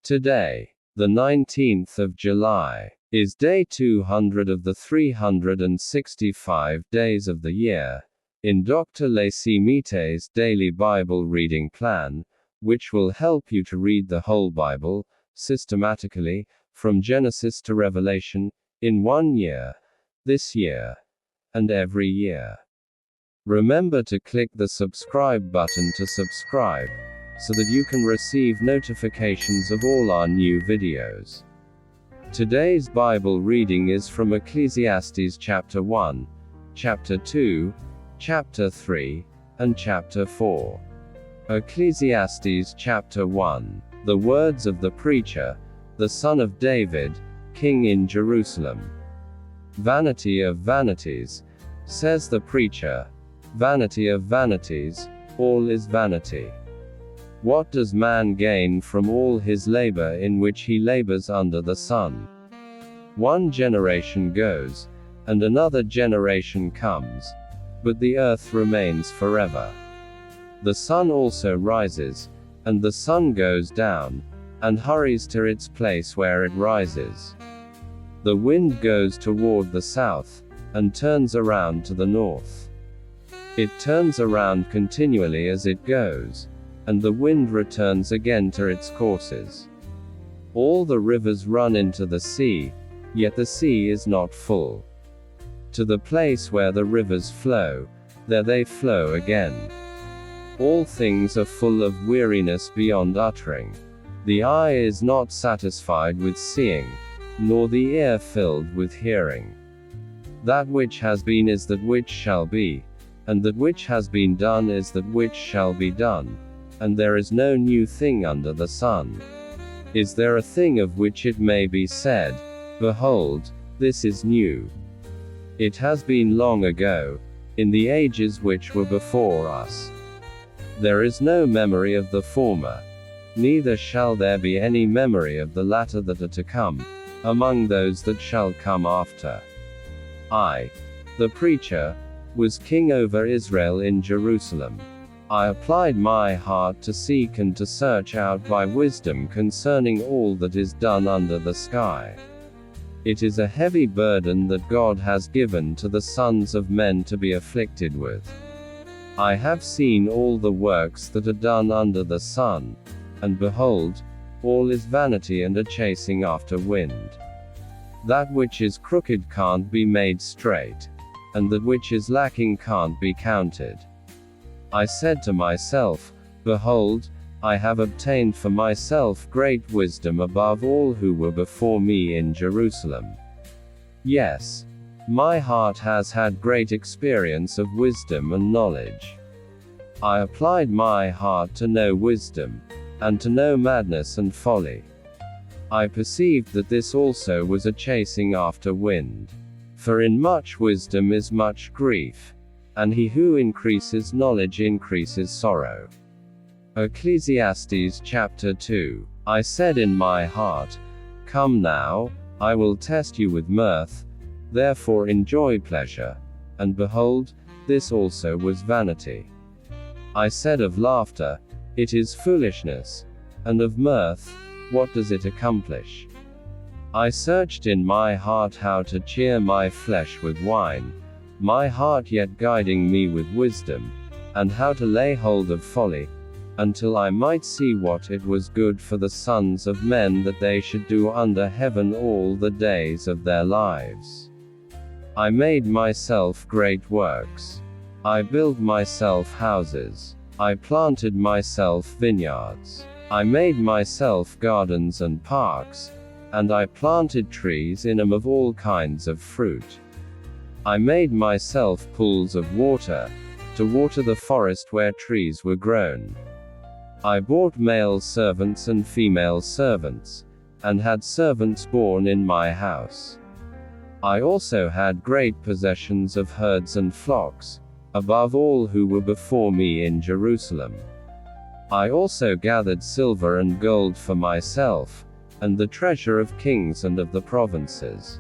Today, the 19th of July, is day 200 of the 365 days of the year, in Dr. Leesi Mitee's daily Bible reading plan, which will help you to read the whole Bible, systematically, from Genesis to Revelation, in 1 year, this year, and every year. Remember to click the subscribe button to subscribe, so that you can receive notifications of all our new videos. Today's Bible reading is from Ecclesiastes chapter 1, chapter 2, chapter 3, and chapter 4. Ecclesiastes chapter 1. The words of the preacher, the son of David, king in Jerusalem. Vanity of vanities, says the preacher, vanity of vanities, all is vanity. What does man gain from all his labor in which he labors under the sun? One generation goes, and another generation comes, but the earth remains forever. The sun also rises, and the sun goes down, and hurries to its place where it rises. The wind goes toward the south, and turns around to the north. It turns around continually as it goes, and the wind returns again to its courses. All the rivers run into the sea, yet the sea is not full. To the place where the rivers flow, there they flow again. All things are full of weariness beyond uttering. The eye is not satisfied with seeing, nor the ear filled with hearing. That which has been is that which shall be, and that which has been done is that which shall be done. And there is no new thing under the sun. Is there a thing of which it may be said, behold, this is new? It has been long ago, in the ages which were before us. There is no memory of the former, neither shall there be any memory of the latter that are to come, among those that shall come after. I, the preacher, was king over Israel in Jerusalem. I applied my heart to seek and to search out by wisdom concerning all that is done under the sky. It is a heavy burden that God has given to the sons of men to be afflicted with. I have seen all the works that are done under the sun, and behold, all is vanity and a chasing after wind. That which is crooked can't be made straight, and that which is lacking can't be counted. I said to myself, behold, I have obtained for myself great wisdom above all who were before me in Jerusalem. Yes, my heart has had great experience of wisdom and knowledge. I applied my heart to know wisdom, and to know madness and folly. I perceived that this also was a chasing after wind. For in much wisdom is much grief, and he who increases knowledge increases sorrow. Ecclesiastes chapter 2. I said in my heart, come now, I will test you with mirth, therefore enjoy pleasure. And behold, this also was vanity. I said of laughter, it is foolishness, and of mirth, what does it accomplish? I searched in my heart how to cheer my flesh with wine, my heart yet guiding me with wisdom, and how to lay hold of folly, until I might see what it was good for the sons of men that they should do under heaven all the days of their lives. I made myself great works. I built myself houses. I planted myself vineyards. I made myself gardens and parks, and I planted trees in them of all kinds of fruit. I made myself pools of water, to water the forest where trees were grown. I bought male servants and female servants, and had servants born in my house. I also had great possessions of herds and flocks, above all who were before me in Jerusalem. I also gathered silver and gold for myself, and the treasure of kings and of the provinces.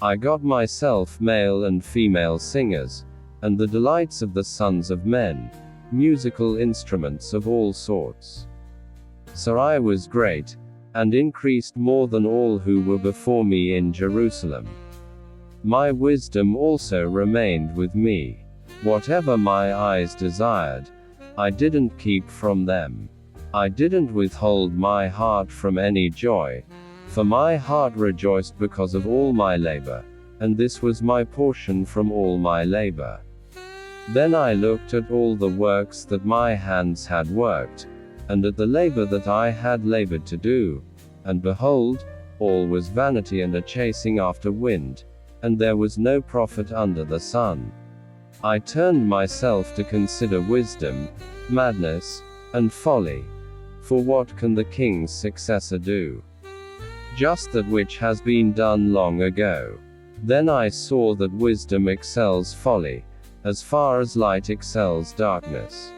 I got myself male and female singers, and the delights of the sons of men, musical instruments of all sorts. So I was great, and increased more than all who were before me in Jerusalem. My wisdom also remained with me. Whatever my eyes desired, I didn't keep from them. I didn't withhold my heart from any joy, for my heart rejoiced because of all my labor, and this was my portion from all my labor. Then I looked at all the works that my hands had worked, and at the labor that I had labored to do, and behold, all was vanity and a chasing after wind, and there was no profit under the sun. I turned myself to consider wisdom, madness, and folly. For what can the king's successor do? Just that which has been done long ago. Then I saw that wisdom excels folly, as far as light excels darkness.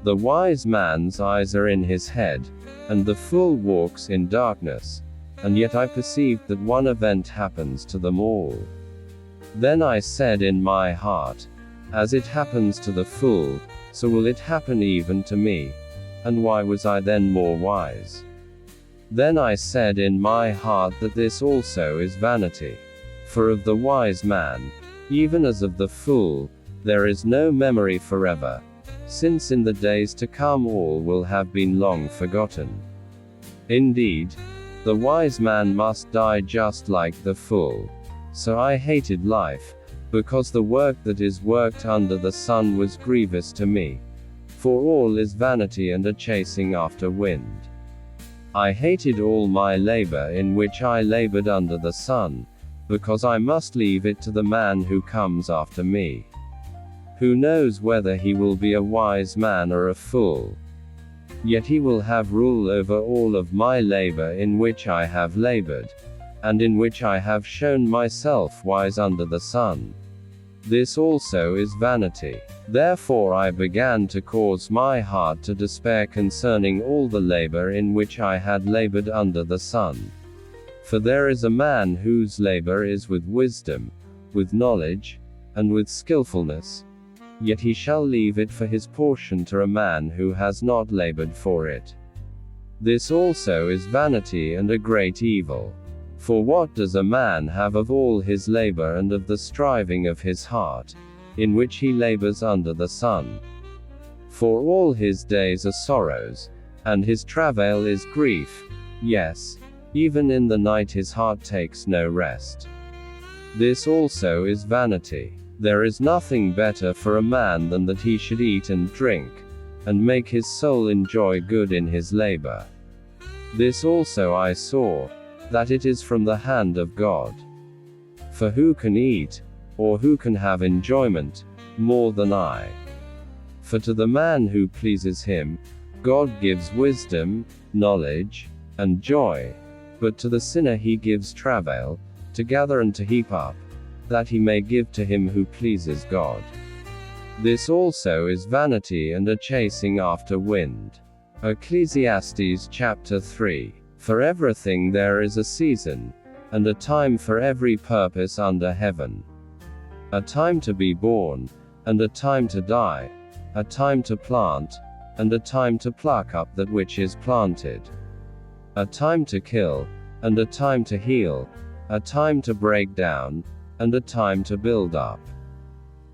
The wise man's eyes are in his head, and the fool walks in darkness, and yet I perceived that one event happens to them all. Then I said in my heart, as it happens to the fool, so will it happen even to me. And why was I then more wise? Then I said in my heart that this also is vanity. For of the wise man, even as of the fool, there is no memory forever, since in the days to come all will have been long forgotten. Indeed, the wise man must die just like the fool. So I hated life, because the work that is worked under the sun was grievous to me. For all is vanity and a chasing after wind. I hated all my labor in which I labored under the sun, because I must leave it to the man who comes after me. Who knows whether he will be a wise man or a fool? Yet he will have rule over all of my labor in which I have labored, and in which I have shown myself wise under the sun. This also is vanity. Therefore I began to cause my heart to despair concerning all the labor in which I had labored under the sun. For there is a man whose labor is with wisdom, with knowledge, and with skillfulness, yet he shall leave it for his portion to a man who has not labored for it. This also is vanity and a great evil. For what does a man have of all his labor and of the striving of his heart, in which he labors under the sun? For all his days are sorrows, and his travail is grief, yes, even in the night his heart takes no rest. This also is vanity. There is nothing better for a man than that he should eat and drink, and make his soul enjoy good in his labor. This also I saw, that it is from the hand of God. For who can eat, or who can have enjoyment, more than I? For to the man who pleases him, God gives wisdom, knowledge, and joy, but to the sinner he gives travail, to gather and to heap up, that he may give to him who pleases God. This also is vanity and a chasing after wind. Ecclesiastes chapter 3. For everything there is a season, and a time for every purpose under heaven. A time to be born, and a time to die, a time to plant, and a time to pluck up that which is planted. A time to kill, and a time to heal, a time to break down, and a time to build up.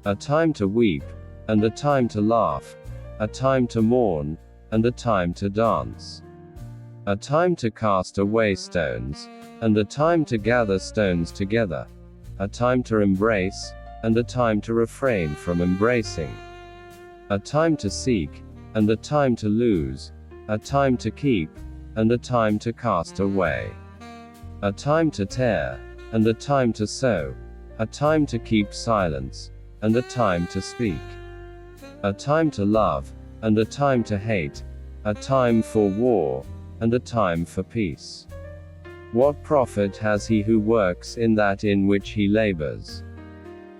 A time to weep, and a time to laugh, a time to mourn, and a time to dance. A time to cast away stones, and a time to gather stones together. A time to embrace, and a time to refrain from embracing. A time to seek, and a time to lose. A time to keep, and a time to cast away. A time to tear, and a time to sow. A time to keep silence, and a time to speak. A time to love, and a time to hate. A time for war, and a time for peace. What profit has he who works in that in which he labors?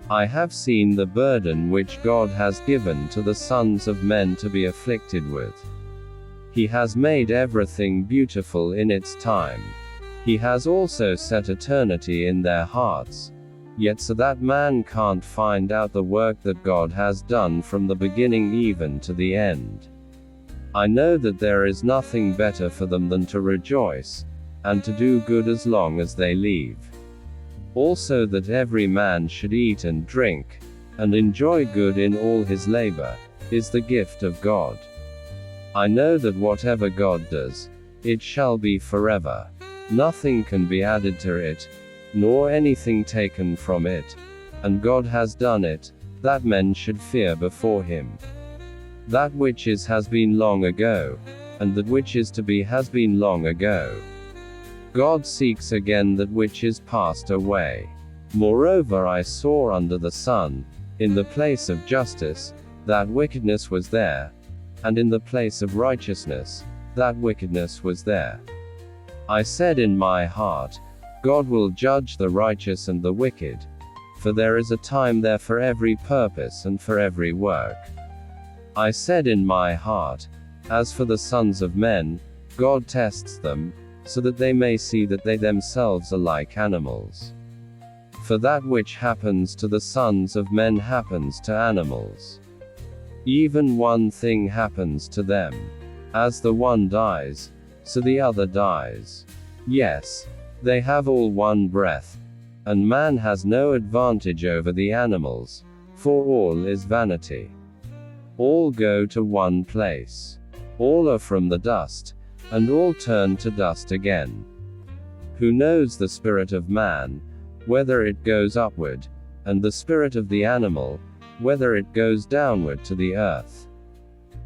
I have seen the burden which God has given to the sons of men to be afflicted with. He has made everything beautiful in its time. He has also set eternity in their hearts, yet so that man can't find out the work that God has done from the beginning even to the end. I know that there is nothing better for them than to rejoice, and to do good as long as they live. Also that every man should eat and drink, and enjoy good in all his labor, is the gift of God. I know that whatever God does, it shall be forever. Nothing can be added to it, nor anything taken from it. And God has done it, that men should fear before him. That which is has been long ago, and that which is to be has been long ago. God seeks again that which is passed away. Moreover, I saw under the sun, in the place of justice, that wickedness was there, and in the place of righteousness, that wickedness was there. I said in my heart, God will judge the righteous and the wicked, for there is a time there for every purpose and for every work. I said in my heart, as for the sons of men, God tests them, so that they may see that they themselves are like animals. For that which happens to the sons of men happens to animals. Even one thing happens to them. As the one dies, so the other dies. Yes, they have all one breath, and man has no advantage over the animals, for all is vanity. All go to one place. All are from the dust, and all turn to dust again. Who knows the spirit of man, whether it goes upward, and the spirit of the animal, whether it goes downward to the earth?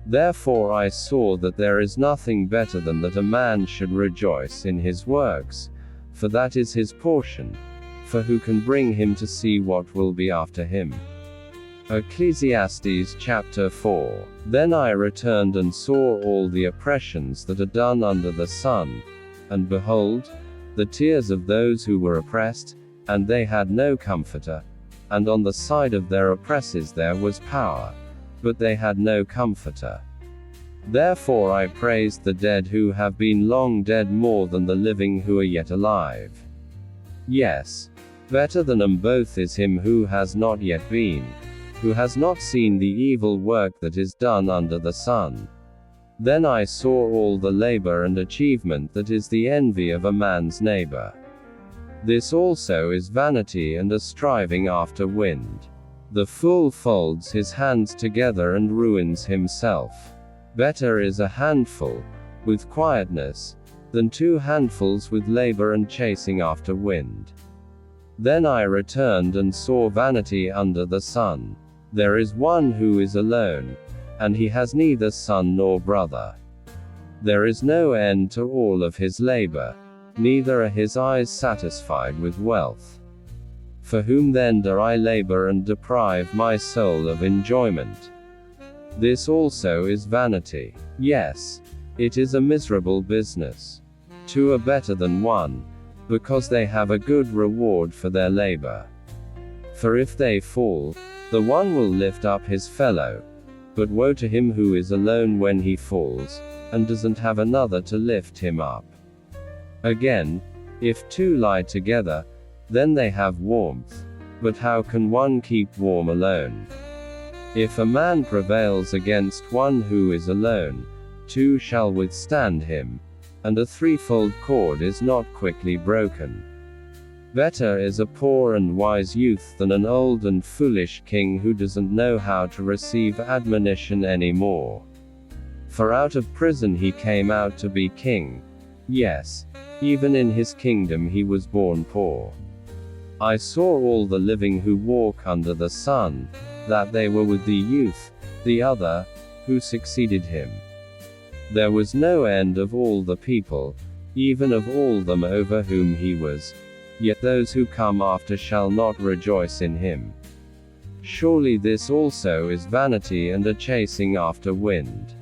Therefore I saw that there is nothing better than that a man should rejoice in his works, for that is his portion. For who can bring him to see what will be after him? Ecclesiastes chapter 4. Then I returned and saw all the oppressions that are done under the sun, and behold, the tears of those who were oppressed, and they had no comforter. And on the side of their oppressors there was power, but they had no comforter. Therefore I praised the dead who have been long dead more than the living who are yet alive. Yes, better than them both is him who has not yet been, who has not seen the evil work that is done under the sun. Then I saw all the labor and achievement that is the envy of a man's neighbor. This also is vanity and a striving after wind. The fool folds his hands together and ruins himself. Better is a handful, with quietness, than 2 handfuls with labor and chasing after wind. Then I returned and saw vanity under the sun. There is one who is alone, and he has neither son nor brother. There is no end to all of his labor, neither are his eyes satisfied with wealth. For whom then do I labor and deprive my soul of enjoyment? This also is vanity. Yes, it is a miserable business. 2 are better than 1, because they have a good reward for their labor. For if they fall, the one will lift up his fellow. But woe to him who is alone when he falls, and doesn't have another to lift him up. Again, if 2 lie together, then they have warmth. But how can one keep warm alone? If a man prevails against one who is alone, 2 shall withstand him, and a 3-fold cord is not quickly broken. Better is a poor and wise youth than an old and foolish king who doesn't know how to receive admonition anymore. For out of prison he came out to be king. Yes, even in his kingdom he was born poor. I saw all the living who walk under the sun, that they were with the youth, the other, who succeeded him. There was no end of all the people, even of all them over whom he was. Yet those who come after shall not rejoice in him. Surely this also is vanity and a chasing after wind.